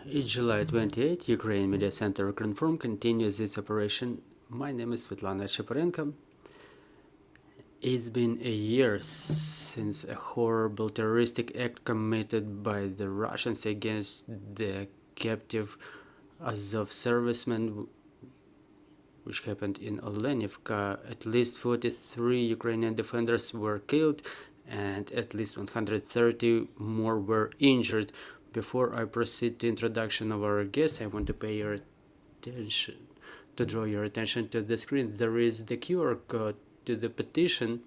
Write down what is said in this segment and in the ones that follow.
July 28, Ukraine Media Center confirmed continues its operation. My name is Svetlana Cheparenko. It's been a year since a horrible terroristic act committed by the Russians against the captive Azov servicemen, which happened in Olenivka. At least 43 Ukrainian defenders were killed and at least 130 more were injured. Before I proceed to introduction of our guest, I want to draw your attention to the screen. There is the QR code to the petition,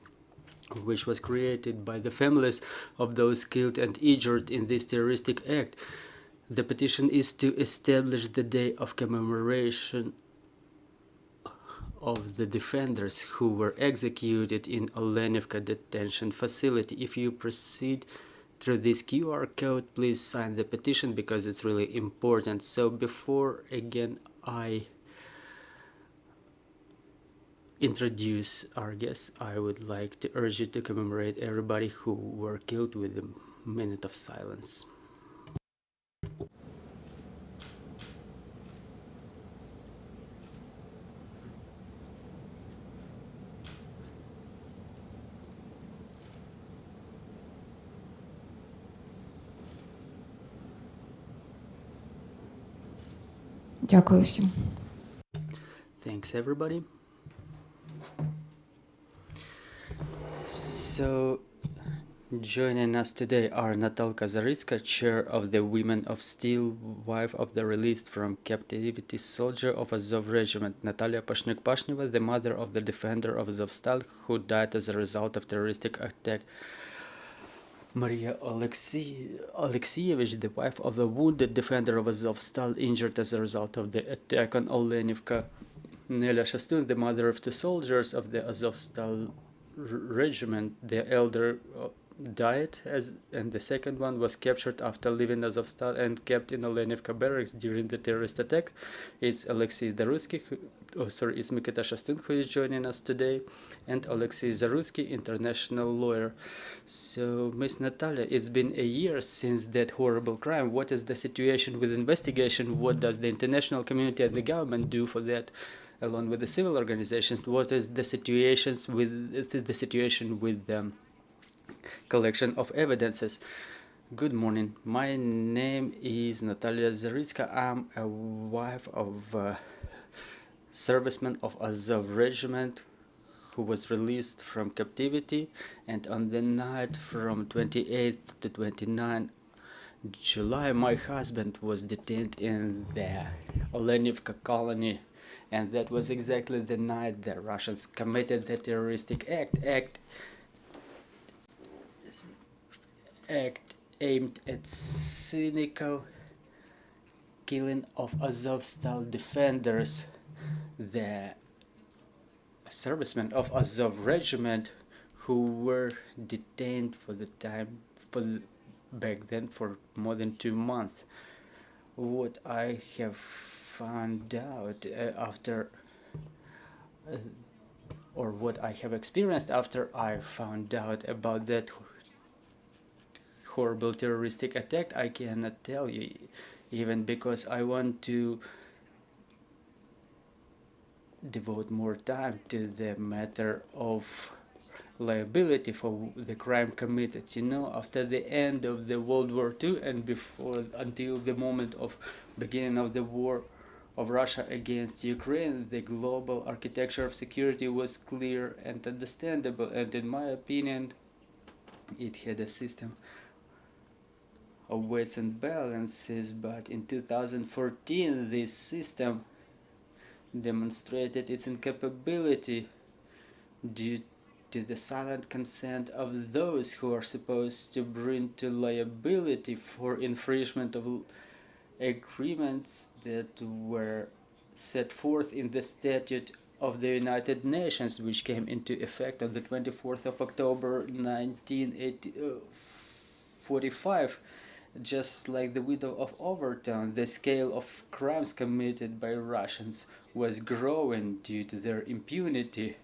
which was created by the families of those killed and injured in this terroristic act. The petition is to establish the day of commemoration of the defenders who were executed in Olenivka detention facility. If you proceed through this QR code, please sign the petition because it's really important. So before again I introduce our guests, I would like to urge you to commemorate everybody who were killed with a minute of silence. Дякую всім. Thanks everybody. So joining us today are Natalka Zaritska, chair of the Women of Steel, wife of the released from captivity soldier of Azov regiment, Natalia Pashnyk-Pashneva, the mother of the defender of Azovstal who died as a result of terroristic attack, Maria Alexeyevich, the wife of a wounded defender of Azovstal injured as a result of the attack on Olenivka, Nelia Shastun, the mother of two soldiers of the Azovstal regiment. The elder died, and the second one was captured after leaving Azovstal and kept in Olenivka barracks during the terrorist attack. It's Alexei Zarutsky, it's Mikita Shastun who is joining us today, and Alexei Zarutsky, international lawyer. So, Miss Natalia, it's been a year since that horrible crime. What is the situation with investigation? What does the international community and the government do for that? Along with the civil organizations, what is the situation with the collection of evidences? Good morning. My name is Natalia Zaritska. I'm a wife of a serviceman of Azov regiment who was released from captivity, and on the night from 28th to 29th July, my husband was detained in the Olenivka Colony, and that was exactly the night the Russians committed the terroristic act aimed at cynical killing of Azovstal defenders. The servicemen of Azov regiment who were detained back then for more than 2 months. What I have found out what I have experienced after I found out about that horrible terroristic attack, I cannot tell you, even because I want to devote more time to the matter of liability for the crime committed. You know, after the end of the World War II and until the moment of beginning of the war of Russia against Ukraine, the global architecture of security was clear and understandable, and in my opinion it had a system of weights and balances. But in 2014 this system demonstrated its incapability due to the silent consent of those who are supposed to bring to liability for infringement of agreements that were set forth in the Statute of the United Nations, which came into effect on the 24th of October 1945. Just like the widow of Overton, the scale of crimes committed by Russians was growing due to their impunity.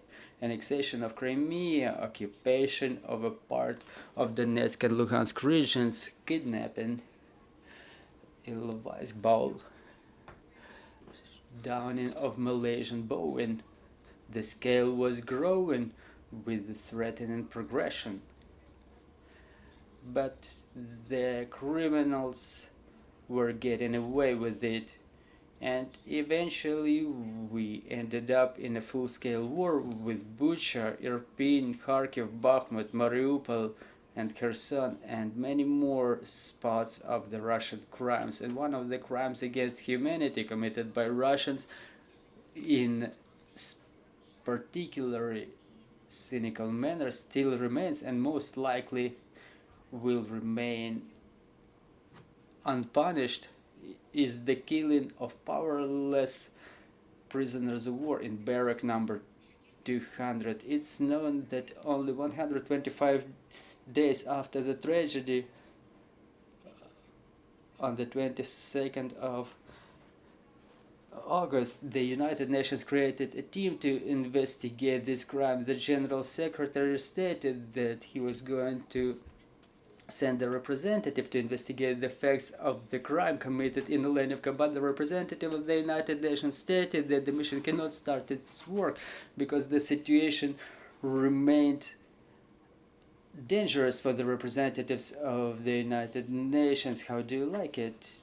Annexation of Crimea, occupation of a part of Donetsk and Luhansk regions, kidnapping, ill-advised bowl, downing of Malaysian Bowen. The scale was growing with threatening progression. But the criminals were getting away with it, and eventually we ended up in a full-scale war with Bucha, Irpin, Kharkiv, Bakhmut, Mariupol, and Kherson, and many more spots of the Russian crimes. And one of the crimes against humanity committed by Russians in particularly cynical manner still remains, and most likely will remain unpunished, is the killing of powerless prisoners of war in barrack number 200. It's known that only 125 days after the tragedy, on the 22nd of August, the United Nations created a team to investigate this crime. The General Secretary stated that he was going to send a representative to investigate the facts of the crime committed in Olenivka, but the representative of the United Nations stated that the mission cannot start its work because the situation remained dangerous for the representatives of the United Nations. How do you like it?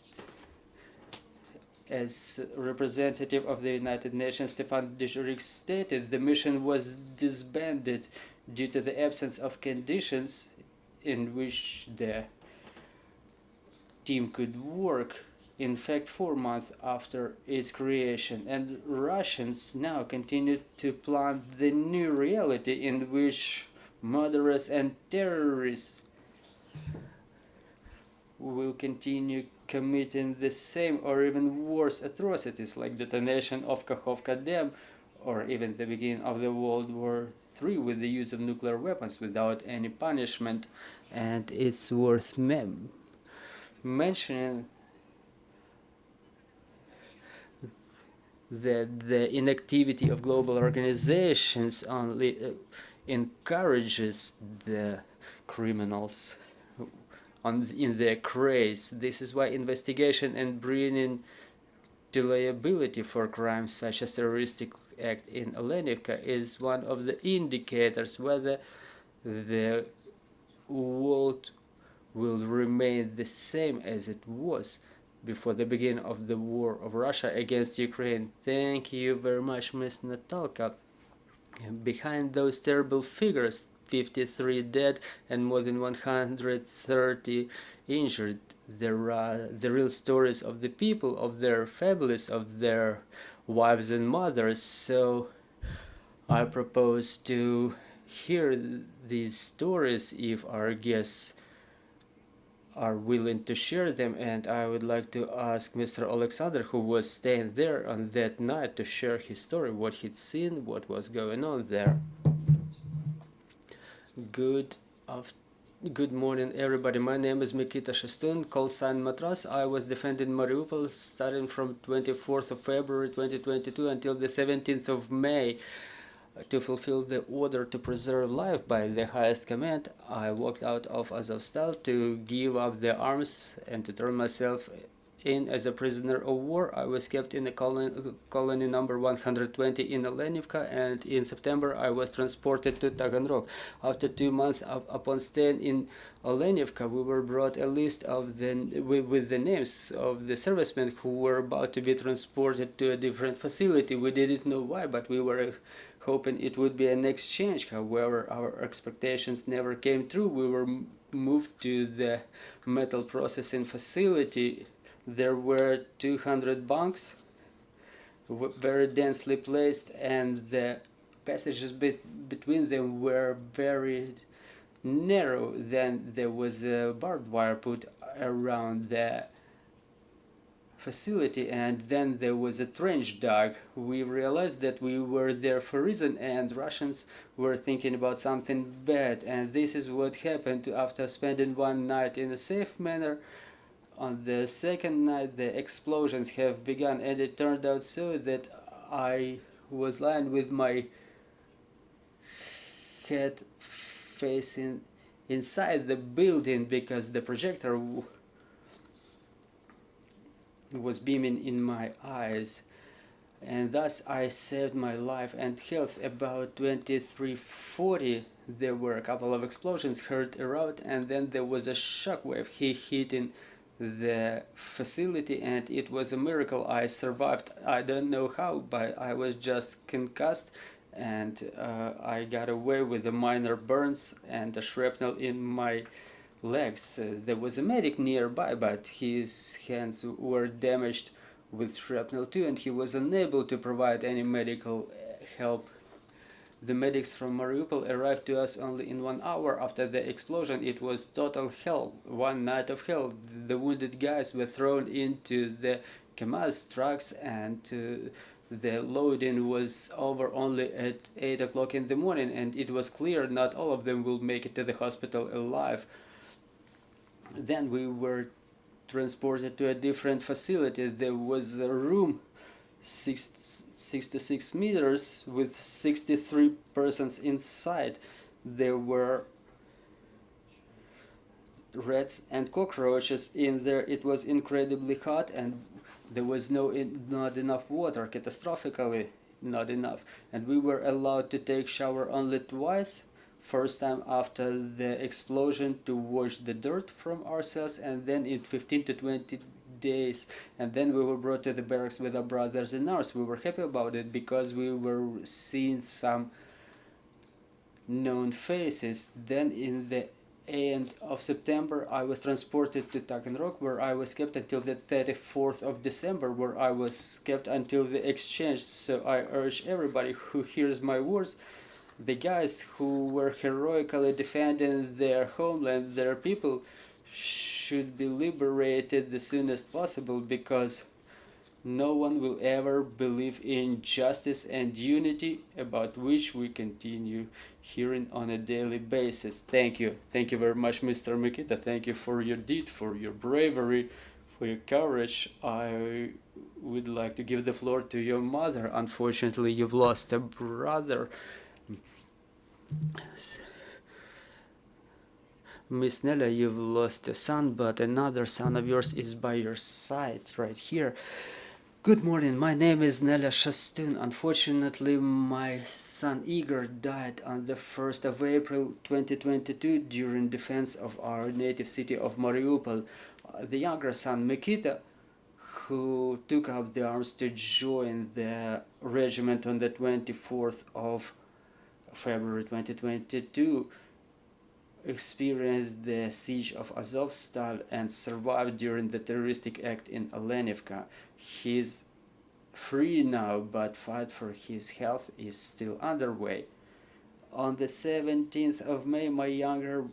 As representative of the United Nations, Stefan Dujarric stated the mission was disbanded due to the absence of conditions in which the team could work. In fact, 4 months after its creation, and Russians now continue to plant the new reality in which murderers and terrorists will continue committing the same or even worse atrocities, like detonation of Kakhovka Dam, or even the beginning of the World War III with the use of nuclear weapons without any punishment. And it's worth mentioning that the inactivity of global organizations only encourages the criminals in their craze. This is why investigation and bringing to liability for crimes such as terroristic act in Olenivka is one of the indicators whether the world will remain the same as it was before the beginning of the war of Russia against Ukraine. Thank you very much, Ms. Natalka. Behind those terrible figures, 53 dead and more than 130 injured, there are the real stories of the people, of their families, of their wives and mothers. So I propose to hear these stories if our guests are willing to share them, and I would like to ask Mr. Alexander, who was staying there on that night, to share his story, what he'd seen, what was going on there. Good morning, everybody. My name is Mikita Shestun, call sign Matras. I was defending Mariupol starting from 24th of February 2022 until the 17th of May. To fulfill the order to preserve life by the highest command, I walked out of Azovstal to give up the arms and to turn myself in as a prisoner of war. I was kept in the colony number 120 in Olenivka, and in September I was transported to Taganrog. After 2 months upon staying in Olenivka, we were brought a list of with the names of the servicemen who were about to be transported to a different facility. We didn't know why, but we were hoping it would be an exchange. However, our expectations never came true. We were moved to the metal processing facility. There were 200 bunks, very densely placed, and the passages between them were very narrow. Then there was a barbed wire put around the facility, and then there was a trench dug. We realized that we were there for a reason, and Russians were thinking about something bad, and this is what happened after spending one night in a safe manner. On the second night, the explosions have begun, and it turned out so that I was lying with my head facing inside the building because the projector was beaming in my eyes, and thus I saved my life and health. About 23:40, there were a couple of explosions heard around, and then there was a shockwave hitting the facility, and it was a miracle I survived. I don't know how, but I was just concussed, and I got away with the minor burns and a shrapnel in my legs. There was a medic nearby, but his hands were damaged with shrapnel too, and he was unable to provide any medical help. The medics from Mariupol arrived to us only in 1 hour after the explosion. It was total hell, one night of hell. The wounded guys were thrown into the KAMAZ trucks, and the loading was over only at 8 o'clock in the morning, and it was clear not all of them will make it to the hospital alive. Then we were transported to a different facility. There was a room 6 to 6 meters with 63 persons inside. There were rats and cockroaches in there. It was incredibly hot, and there was not enough water, catastrophically not enough. And we were allowed to take shower only twice. First time after the explosion to wash the dirt from ourselves, and then in 15 to 20 days, and then we were brought to the barracks with our brothers and ours. We were happy about it because we were seeing some known faces. Then in the end of September, I was transported to Taganrog, where I was kept until the 34th of December, where I was kept until the exchange. So I urge everybody who hears my words, the guys who were heroically defending their homeland, their people, should be liberated the soonest possible, because no one will ever believe in justice and unity, about which we continue hearing on a daily basis. Thank you. Thank you very much, Mr. Mikita. Thank you for your deed, for your bravery, for your courage. I would like to give the floor to your mother. Unfortunately, you've lost a brother. Miss Nella, you've lost a son, but another son of yours is by your side right here. Good morning, my name is Nella Shastun. Unfortunately, my son Igor died on the 1st of April 2022 during defense of our native city of Mariupol. The younger son Mikita, who took up the arms to join the regiment on the 24th of February 2022, experienced the siege of Azovstal and survived during the terroristic act in Olenivka. He's free now, but fight for his health is still underway. On the 17th of May, my younger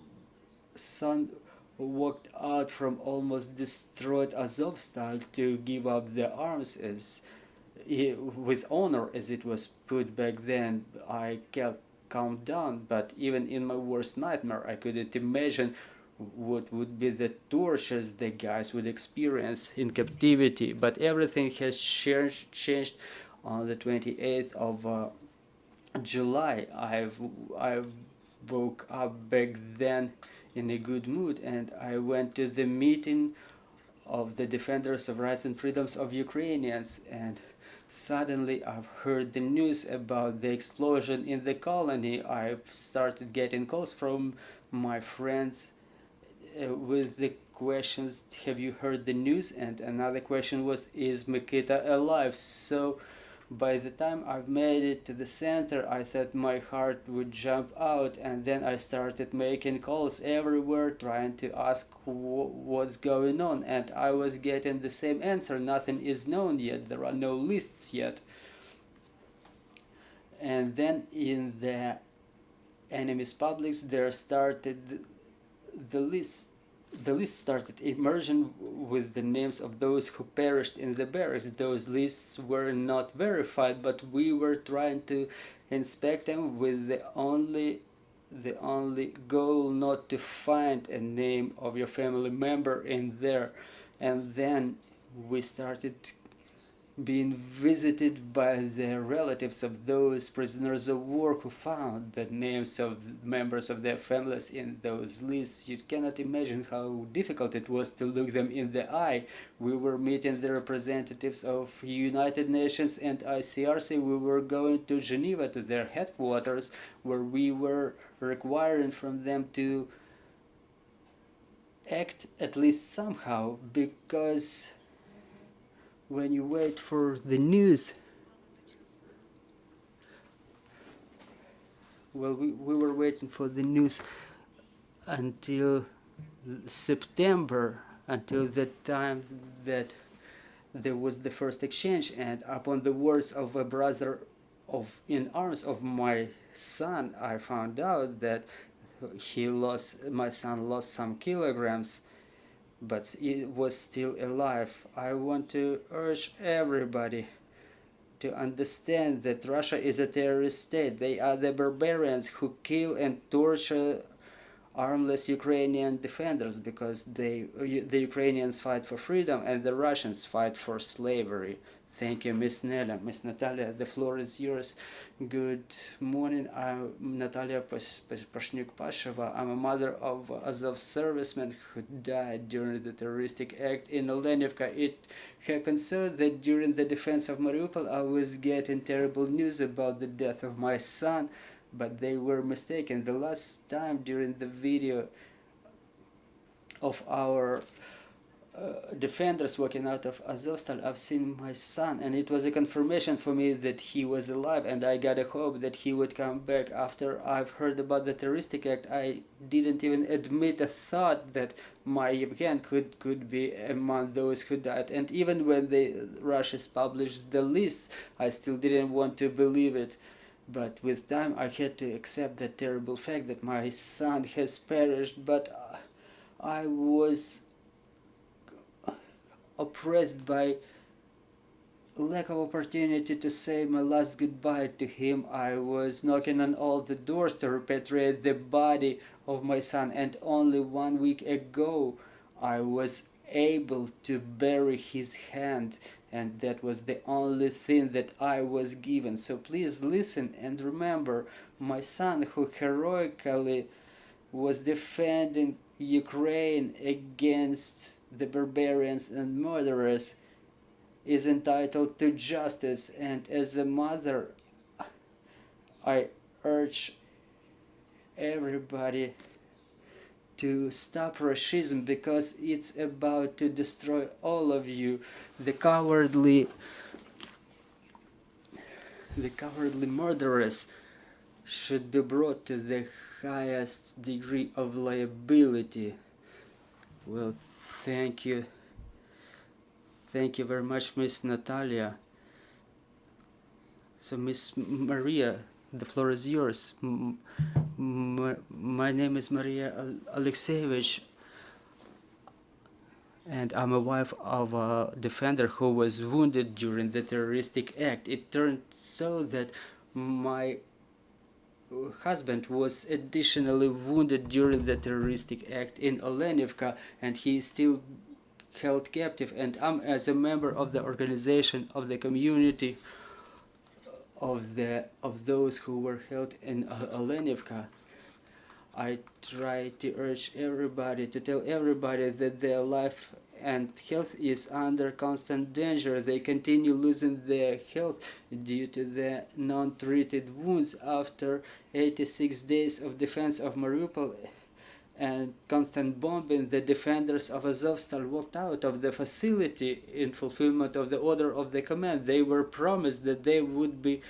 son walked out from almost destroyed Azovstal to give up the arms with honor, as it was put back then. I calmed down, but even in my worst nightmare I couldn't imagine what would be the tortures the guys would experience in captivity. But everything has changed on the 28th of July. I woke up back then in a good mood, and I went to the meeting of the defenders of rights and freedoms of Ukrainians, and suddenly I've heard the news about the explosion in the colony. I've started getting calls from my friends with the questions, have you heard the news? And another question was, is Mikita alive? So by the time I've made it to the center, I thought my heart would jump out, and then I started making calls everywhere trying to ask what's going on, and I was getting the same answer: nothing is known yet, there are no lists yet. And then in the enemy's publics there started the list started emerging with the names of those who perished in the barracks. Those lists were not verified, but we were trying to inspect them with the only goal not to find a name of your family member in there. And then we started being visited by the relatives of those prisoners of war who found the names of members of their families in those lists. You cannot imagine how difficult it was to look them in the eye. We were meeting the representatives of United Nations and ICRC. We were going to Geneva, to their headquarters, where we were requiring from them to act at least somehow, because when you wait for the news, well, we were waiting for the news until September, until the time that there was the first exchange, and upon the words of a brother in arms of my son, I found out that my son lost some kilograms, but he was still alive. I want to urge everybody to understand that Russia is a terrorist state. They are the barbarians who kill and torture armless Ukrainian defenders, because the Ukrainians fight for freedom and the Russians fight for slavery. Thank you, Miss Nella. Miss Natalia, the floor is yours. Good morning. I'm Natalia Pashnyuk-Pasheva. I'm a mother of Azov servicemen who died during the terroristic act in Olenivka. It happened so that during the defense of Mariupol, I was getting terrible news about the death of my son, but they were mistaken. The last time during the video of our defenders walking out of Azovstal, I've seen my son, and it was a confirmation for me that he was alive, and I got a hope that he would come back. After I've heard about the terroristic act, I didn't even admit a thought that my Yevgen could be among those who died. And even when the Russians published the lists, I still didn't want to believe it. But with time, I had to accept the terrible fact that my son has perished. But I was oppressed by lack of opportunity to say my last goodbye to him. I was knocking on all the doors to repatriate the body of my son, and only 1 week ago I was able to bury his hand, and that was the only thing that I was given. So please listen and remember, my son, who heroically was defending Ukraine against the barbarians and murderers, is entitled to justice. And as a mother, I urge everybody to stop racism, because it's about to destroy all of you. The cowardly murderers should be brought to the highest degree of liability. Well, thank you. Thank you very much, Miss Natalia. So, Miss Maria, the floor is yours. My name is Maria Alexeyevich, and I'm a wife of a defender who was wounded during the terroristic act. It turned so that my husband was additionally wounded during the terroristic act in Olenivka, and he is still held captive. And I'm, as a member of the organization of the community of those who were held in Olenivka, I try to urge everybody, to tell everybody that their life and health is under constant danger. They continue losing their health due to the non-treated wounds. After 86 days of defense of Mariupol and constant bombing, the defenders of Azovstal walked out of the facility in fulfillment of the order of the command. They were promised that they would be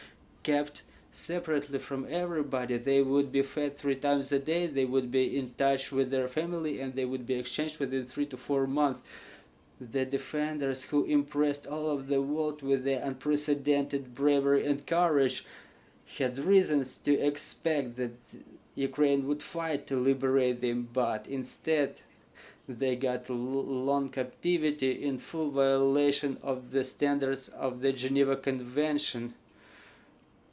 kept separately from everybody. They would be fed 3 times a day, they would be in touch with their family, and they would be exchanged within 3 to 4 months. The defenders, who impressed all of the world with their unprecedented bravery and courage, had reasons to expect that Ukraine would fight to liberate them, but instead they got long captivity in full violation of the standards of the Geneva Convention.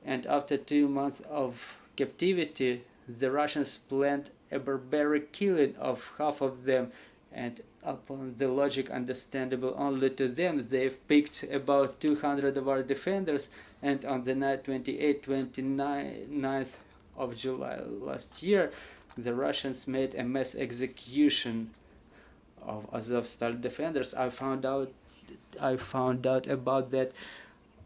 And after 2 months of captivity, the Russians planned a barbaric killing of half of them, and upon the logic understandable only to them, they've picked about 200 of our defenders, and on the night 29th of July last year, the Russians made a mass execution of Azovstal defenders. I found out about that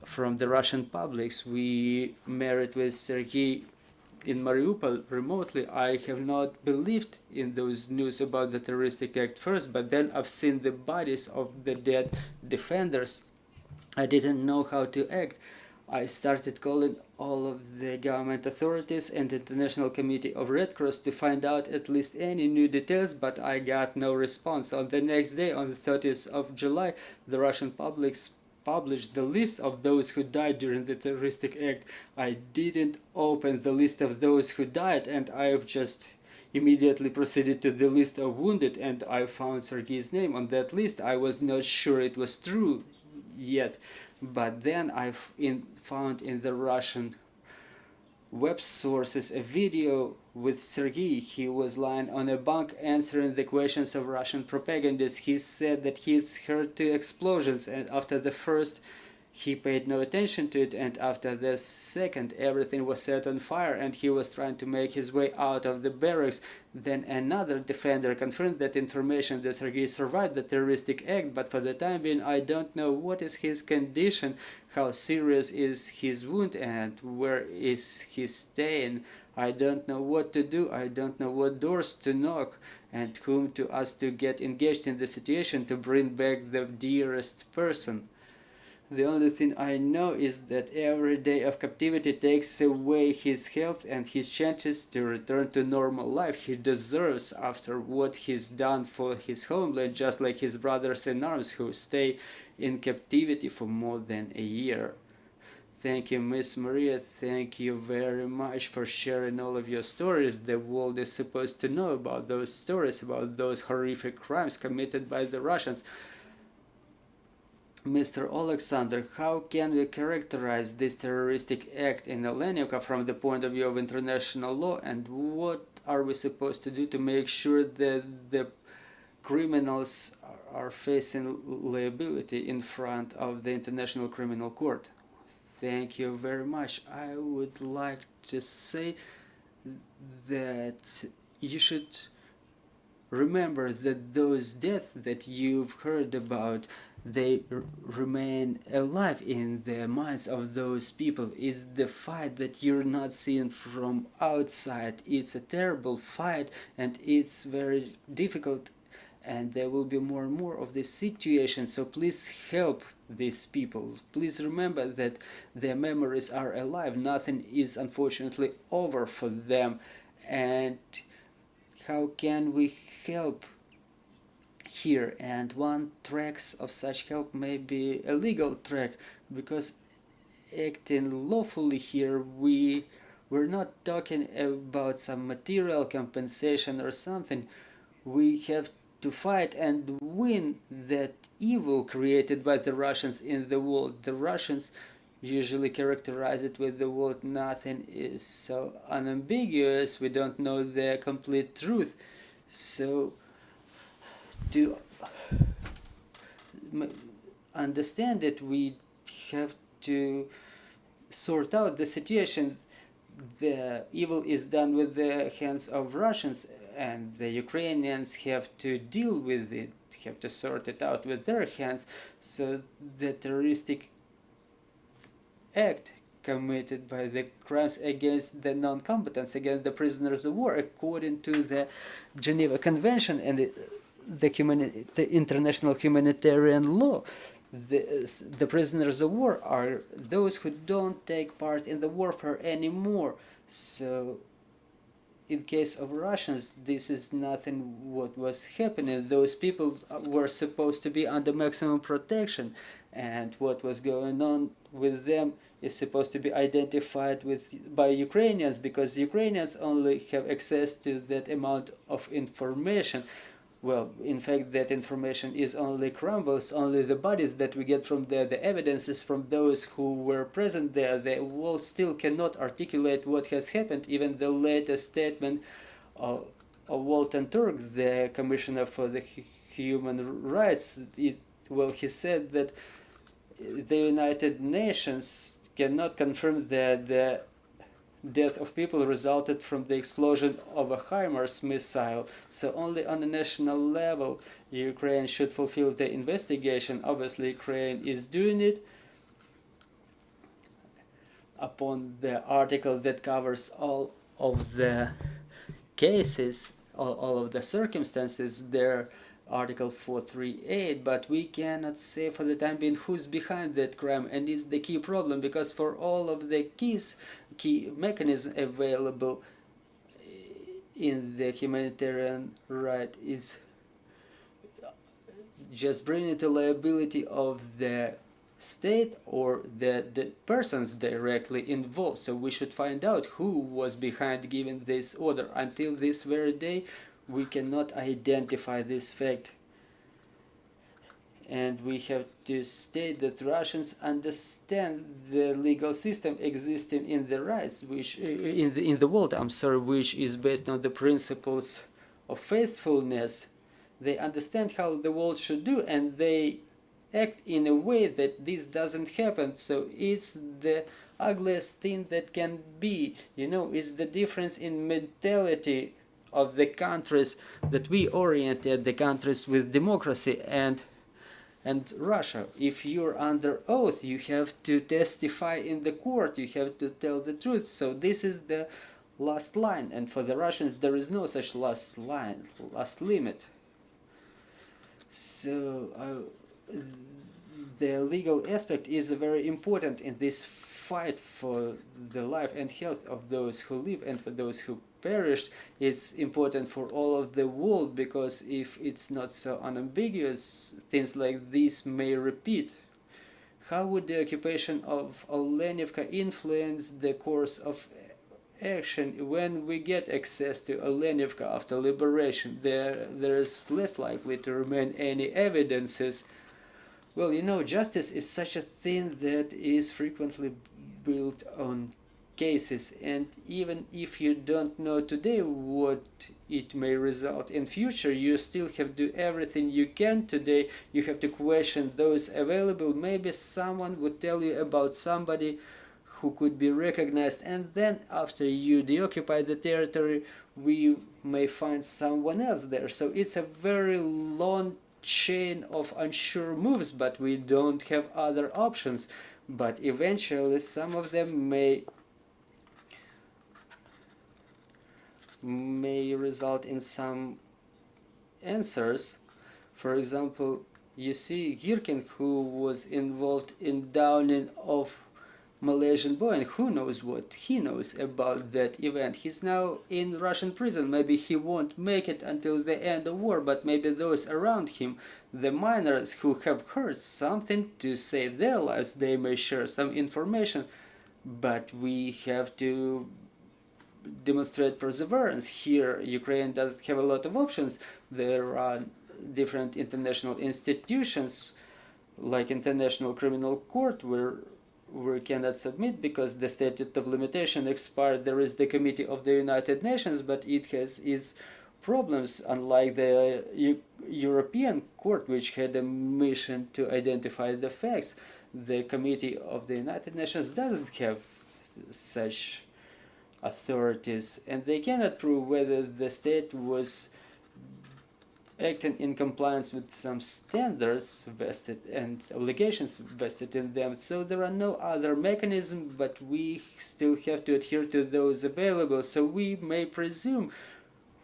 from the Russian publics. We married with Sergei in Mariupol remotely. I have not believed in those news about the terroristic act first, but then I've seen the bodies of the dead defenders. I didn't know how to act. I started calling all of the government authorities and International Committee of Red Cross to find out at least any new details, but I got no response. On the next day, on the 30th of July, the Russian publics published the list of those who died during the terroristic act. I didn't open the list of those who died, and I've just immediately proceeded to the list of wounded, and I found Sergei's name on that list. I was not sure it was true yet, but then I found in the Russian web sources a video with Sergei. He was lying on a bunk answering the questions of Russian propagandists. He said that he's heard two explosions, and after the first he paid no attention to it, and after the second everything was set on fire and he was trying to make his way out of the barracks. Then another defender confirmed that information, that Sergei survived the terroristic act, but for the time being I don't know what is his condition, how serious is his wound, and where is he staying. I don't know what to do. I don't know what doors to knock and whom to ask to get engaged in the situation to bring back the dearest person. The only thing I know is that every day of captivity takes away his health and his chances to return to normal life. He deserves after what he's done for his homeland, just like his brothers in arms who stay in captivity for more than a year. Thank you, Miss Maria. Thank you very much for sharing all of your stories. The world is supposed to know about those stories, about those horrific crimes committed by the Russians. Mr. Alexander, how can we characterize this terroristic act in Olenivka from the point of view of international law, and what are we supposed to do to make sure that the criminals are facing liability in front of the International Criminal Court? Thank you very much. I would like to say that you should remember that those deaths that you've heard about, they remain alive in the minds of those people. It's the fight that you're not seeing from outside. It's a terrible fight and it's very difficult, and there will be more and more of this situation. So please help these people. Please remember that their memories are alive. Nothing is unfortunately over for them. And how can we help here? And one track of such help may be a legal track, because acting lawfully here, we're not talking about some material compensation or something. We have to fight and win that evil created by the Russians in the world. The Russians usually characterize it with the word nothing is so unambiguous, we don't know the complete truth. So to understand it, we have to sort out the situation. The evil is done with the hands of Russians, and the Ukrainians have to deal with it, have to sort it out with their hands. So the terroristic act committed by the crimes against the non-combatants, against the prisoners of war, according to the Geneva Convention and the international humanitarian law. The prisoners of war are those who don't take part in the warfare anymore. So in case of Russians, this is nothing what was happening. Those people were supposed to be under maximum protection, and what was going on with them is supposed to be identified by Ukrainians, because Ukrainians only have access to that amount of information. Well, in fact, that information is only crumbles, only the bodies that we get from there, the evidences from those who were present there. The world still cannot articulate what has happened. Even the latest statement of Walton Turk, the Commissioner for the human rights. He said that the United Nations cannot confirm that the death of people resulted from the explosion of a HIMARS missile. So only on a national level Ukraine should fulfill the investigation. Obviously Ukraine is doing it upon the article that covers all of the cases, all of the circumstances there, Article 438, but we cannot say for the time being who's behind that crime, and it's the key problem, because for all of the key mechanisms available in the humanitarian right is just bringing to liability of the state or the persons directly involved. So we should find out who was behind giving this order. Until this very day we cannot identify this fact, and we have to state that Russians understand the legal system existing in the rights, which in the world, which is based on the principles of faithfulness. They understand how the world should do, and they act in a way that this doesn't happen. So it's the ugliest thing that can be, is the difference in mentality of the countries that we oriented the countries with democracy and Russia. If you're under oath, you have to testify in the court, you have to tell the truth. So this is the last line, and for the Russians there is no such last line, last limit. So the legal aspect is very important in this fight for the life and health of those who live and for those who perished. It's important for all of the world, because if it's not so unambiguous, things like this may repeat. How would the occupation of Olenivka influence the course of action when we get access to Olenivka after liberation? There's less likely to remain any evidences. Well, justice is such a thing that is frequently built on cases, and even if you don't know today what it may result in future, you still have to do everything you can today. You have to question those available. Maybe someone would tell you about somebody who could be recognized, and then after you deoccupy the territory, we may find someone else there. So it's a very long chain of unsure moves, but we don't have other options. But eventually some of them may result in some answers. For example, you see Girkin, who was involved in downing of Malaysian Boeing. Who knows what he knows about that event? He's now in Russian prison. Maybe he won't make it until the end of war, but maybe those around him, the miners who have heard something to save their lives, they may share some information. But we have to demonstrate perseverance. Here Ukraine doesn't have a lot of options. There are different international institutions like International Criminal Court where we cannot submit because the statute of limitation expired. There is the Committee of the United Nations, but it has its problems, unlike the European Court, which had a mission to identify the facts. The Committee of the United Nations doesn't have such authorities, and they cannot prove whether the state was acting in compliance with some standards vested and obligations vested in them. So there are no other mechanisms, but we still have to adhere to those available. So we may presume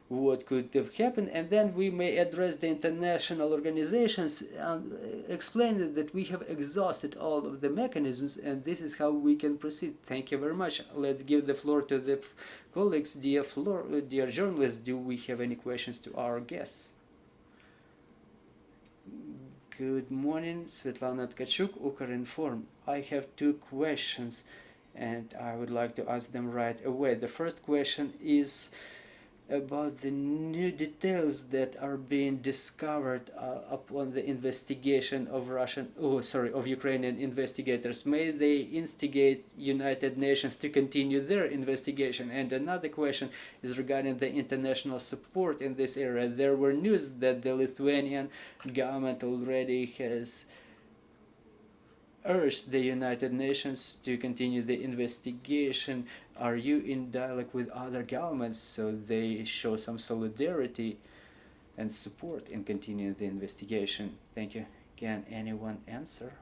what could have happened, and then we may address the international organizations and explain that we have exhausted all of the mechanisms, and this is how we can proceed. Thank you very much. Let's give the floor to the colleagues. Dear journalists, do we have any questions to our guests? Good morning, Svetlana Tkachuk, Ukrinform. I have two questions and I would like to ask them right away. The first question is about the new details that are being discovered upon the investigation of Ukrainian investigators. May they instigate United Nations to continue their investigation? And another question is regarding the international support in this area. There were news that the Lithuanian government already has urged the United Nations to continue the investigation. Are you in dialogue with other governments so they show some solidarity and support in continuing the investigation? Thank you. Can anyone answer?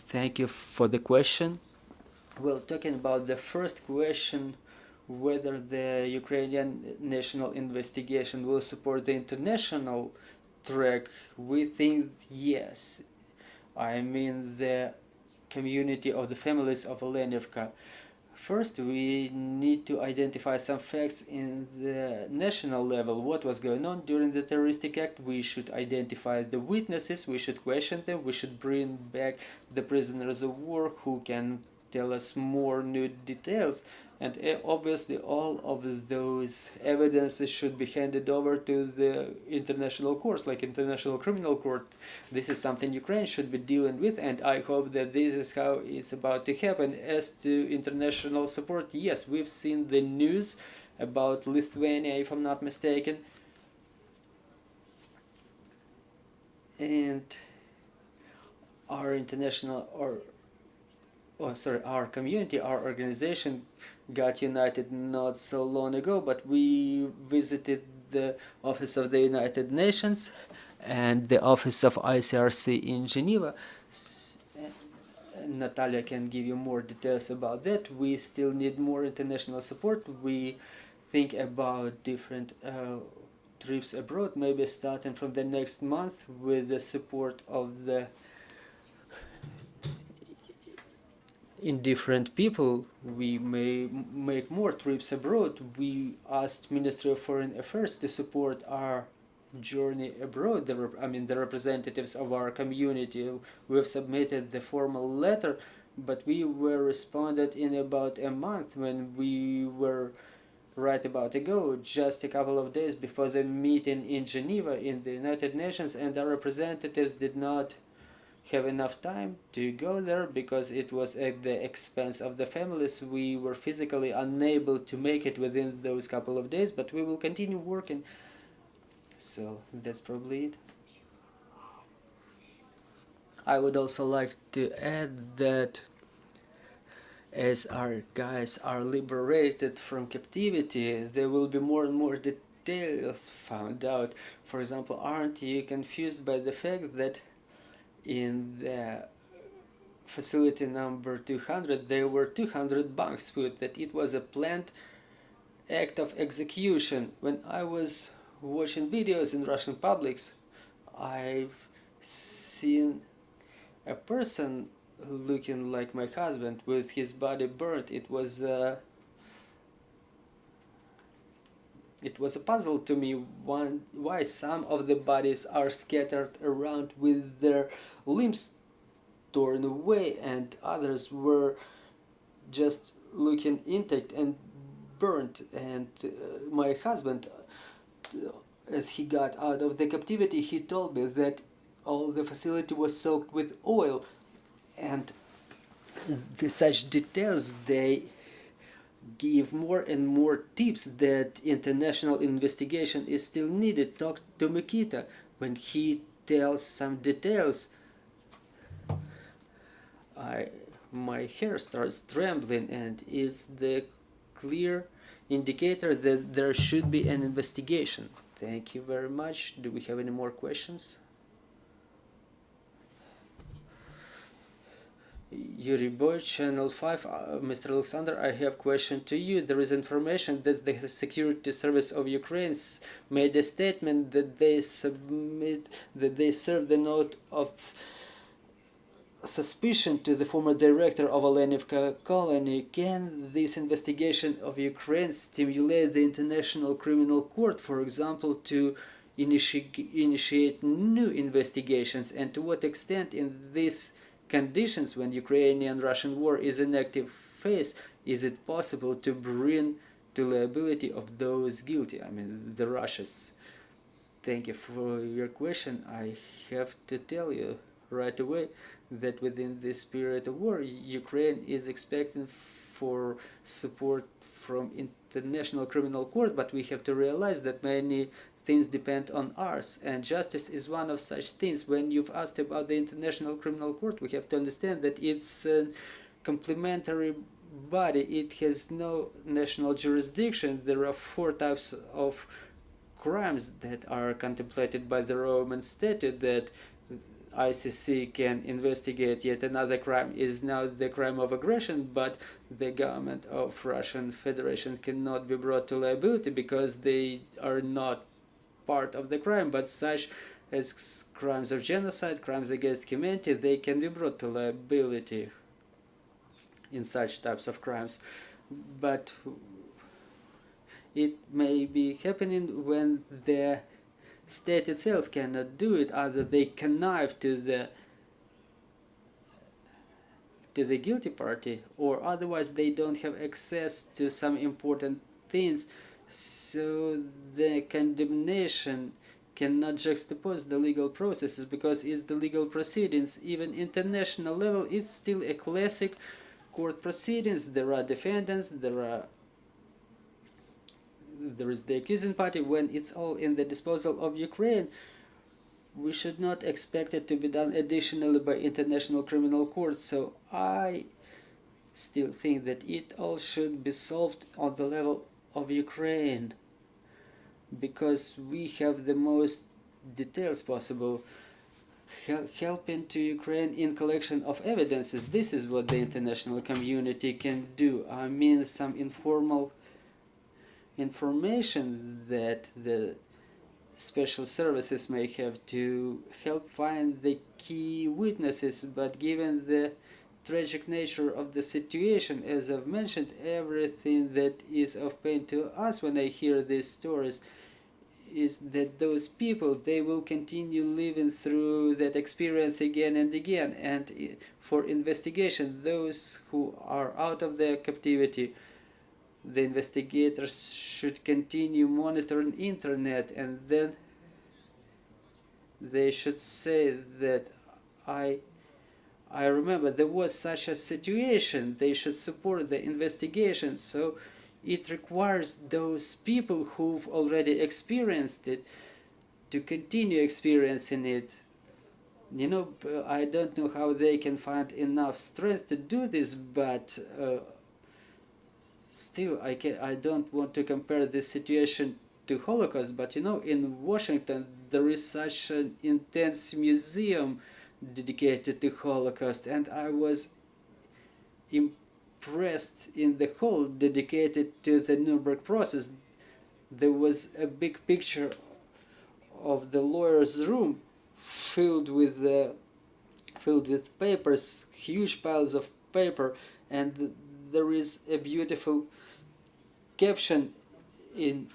Thank you for the question. Well, talking about the first question, whether the Ukrainian national investigation will support the international track, we think yes. I mean the community of the families of Olenivka. First, we need to identify some facts in the national level. What was going on during the terroristic act? We should identify the witnesses, we should question them, we should bring back the prisoners of war who can tell us more new details. And obviously all of those evidences should be handed over to the international courts, like International Criminal Court. This is something Ukraine should be dealing with, and I hope that this is how it's about to happen. As to international support, yes, we've seen the news about Lithuania, if I'm not mistaken. And our our community, our organization got united not so long ago, but we visited the office of the United Nations and the office of ICRC in Geneva. Natalia can give you more details about that. We still need more international support. We think about different trips abroad, maybe starting from the next month with the support of the indifferent people. We may make more trips abroad. We asked Ministry of Foreign Affairs to support our journey abroad. The representatives of our community. We have submitted the formal letter, but we were responded in about a month when we were right about ago, just a couple of days before the meeting in Geneva in the United Nations, and our representatives did not have enough time to go there because it was at the expense of the families. We were physically unable to make it within those couple of days, but we will continue working. So that's probably it. I would also like to add that as our guys are liberated from captivity, there will be more and more details found out. For example, aren't you confused by the fact that in the facility number 200 there were 200 bunks put, that it was a planned act of execution? When I was watching videos in Russian publics, I've seen a person looking like my husband with his body burnt. It was a puzzle to me why some of the bodies are scattered around with their limbs torn away and others were just looking intact and burnt. And my husband, as he got out of the captivity, he told me that all the facility was soaked with oil, and such details, they give more and more tips that international investigation is still needed. Talk to Mikita. When he tells some details, my hair starts trembling, and it's the clear indicator that there should be an investigation. Thank you very much. Do we have any more questions? Yuri Boy, Channel 5. Mr. Alexander, I have a question to you. There is information that the Security Service of Ukraine made a statement that they served the note of suspicion to the former director of Olenivka Colony. Can this investigation of Ukraine stimulate the International Criminal Court, for example, to initiate new investigations? And to what extent in these conditions, when Ukrainian-Russian war is in active phase, is it possible to bring to liability of those guilty, I mean the Russians. Thank you for your question. I have to tell you right away that within this period of war, Ukraine is expecting for support from International Criminal Court, but we have to realize that many things depend on ours, and justice is one of such things. When you've asked about the International Criminal Court, we have to understand that it's a complementary body. It has no national jurisdiction. There are 4 types of crimes that are contemplated by the Roman statute that ICC can investigate. Yet another crime is now the crime of aggression, but the government of Russian Federation cannot be brought to liability because they are not part of the crime, but such as crimes of genocide, crimes against humanity, they can be brought to liability in such types of crimes. But it may be happening when the state itself cannot do it. Either they connive to the guilty party, or otherwise they don't have access to some important things, so the condemnation cannot juxtapose the legal processes, because it's the legal proceedings. Even international level, it's still a classic court proceedings. There are defendants, there is the accusing party. When it's all in the disposal of Ukraine, we should not expect it to be done additionally by International Criminal Court. So I still think that it all should be solved on the level of Ukraine, because we have the most details possible, helping to Ukraine in collection of evidences. This is what the international community can do. I mean, some informal information that the special services may have to help find the key witnesses, but given the tragic nature of the situation, as I've mentioned, everything that is of pain to us when I hear these stories is that those people, they will continue living through that experience again and again. And for investigation, those who are out of their captivity, the investigators should continue monitoring internet, and then they should say that I remember there was such a situation. They should support the investigation. So it requires those people who've already experienced it to continue experiencing it. You know, I don't know how they can find enough strength to do this, but still, I don't want to compare this situation to Holocaust, but you know, in Washington there is such an intense museum dedicated to Holocaust, and I was impressed in the hall dedicated to the Nuremberg process. There was a big picture of the lawyer's room filled with papers, huge piles of paper, and there is a beautiful caption in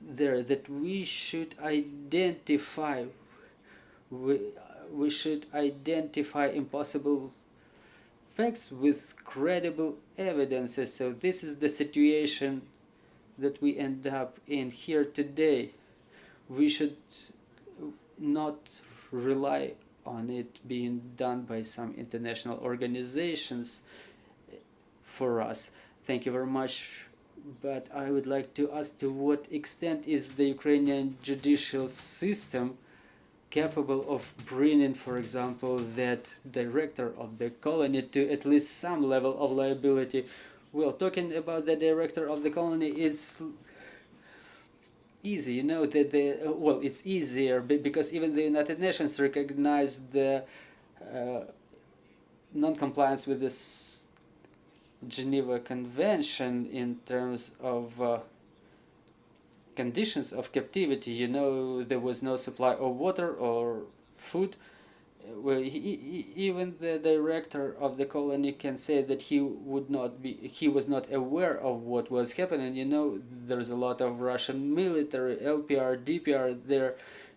there that we should identify impossible facts with credible evidences. So this is the situation that we end up in here today. We should not rely on it being done by some international organizations for us. Thank you very much. But I would like to ask, to what extent is the Ukrainian judicial system capable of bringing, for example, that director of the colony to at least some level of liability? Well, talking about the director of the colony, it's easy, you know, that well, it's easier because even the United Nations recognized the non-compliance with this Geneva Convention in terms of conditions of captivity. You know, there was no supply of water or food. Well, even the director of the colony can say that he was not aware of what was happening. You know, there's a lot of Russian military, LPR, DPR there.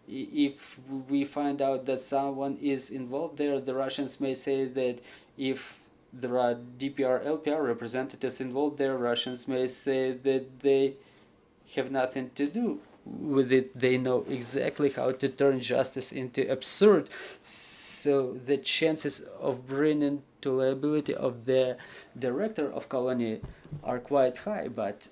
If we find out that someone is involved there, the Russians may say that if there are DPR, LPR representatives involved there. Russians may say that they have nothing to do with it. They know exactly how to turn justice into absurd. So the chances of bringing to liability of the director of colony are quite high, but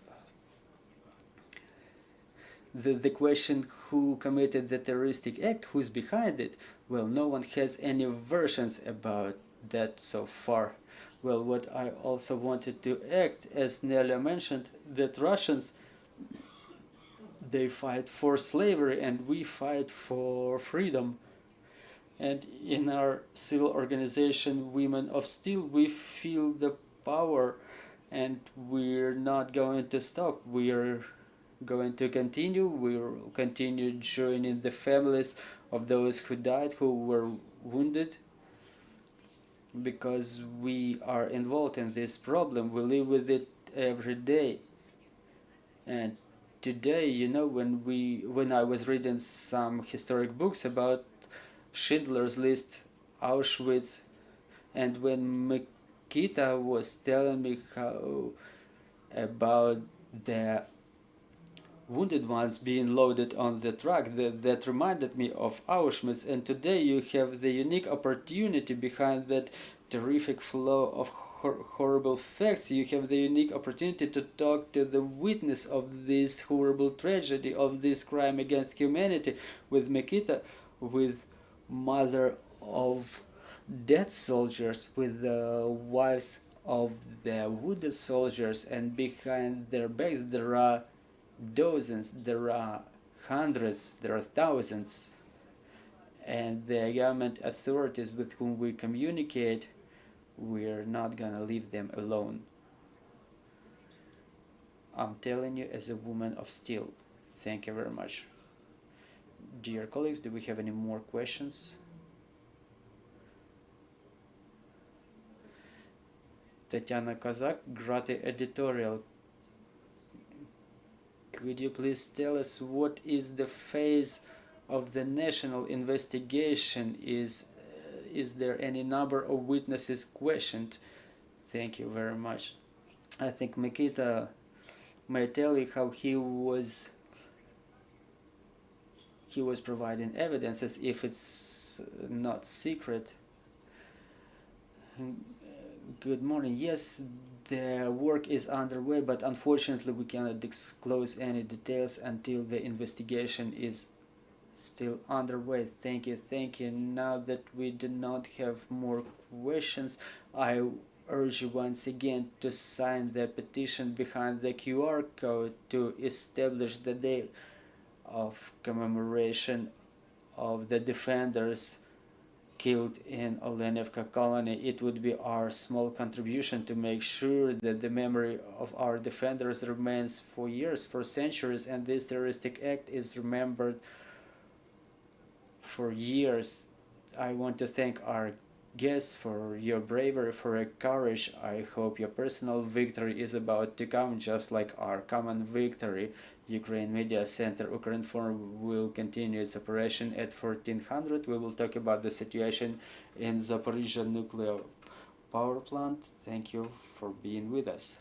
the question who committed the terroristic act, who's behind it, well, no one has any versions about that so far. Well, what I also wanted to act, as Nelia mentioned, that Russians, they fight for slavery and we fight for freedom. And in our civil organization, Women of Steel, we feel the power and we're not going to stop. We're going to continue. We'll continue joining the families of those who died, who were wounded, because we are involved in this problem. We live with it every day. And today, you know, when I was reading some historic books about Schindler's List, Auschwitz, and when Mikita was telling me how about the wounded ones being loaded on the truck, that reminded me of Auschwitz. And today you have the unique opportunity behind that terrific flow of horrible facts. You have the unique opportunity to talk to the witness of this horrible tragedy, of this crime against humanity, with Mikita, with mother of dead soldiers, with the wives of the wounded soldiers, and behind their backs there are dozens, there are hundreds, there are thousands, and the government authorities with whom we communicate, we're not gonna leave them alone. I'm telling you as a woman of steel. Thank you very much. Dear colleagues, do we have any more questions? Tatiana Kozak, Grati Editorial. Could you please tell us what is the phase of the national investigation? Is there any number of witnesses questioned? Thank you very much. I think Mikita may tell you how he was providing evidences, if it's not secret. Good morning. Yes, the work is underway, but unfortunately we cannot disclose any details until the investigation is still underway. Thank you, thank you. Now that we do not have more questions, I urge you once again to sign the petition behind the QR code to establish the day of commemoration of the defenders killed in Olenivka Colony. It would be our small contribution to make sure that the memory of our defenders remains for years, for centuries, and this terroristic act is remembered for years. I want to thank our guests for your bravery, for your courage. I hope your personal victory is about to come, just like our common victory. Ukraine Media Center Ukrinform will continue its operation at 1400. We will talk about the situation in Zaporizhzhia nuclear power plant. Thank you for being with us.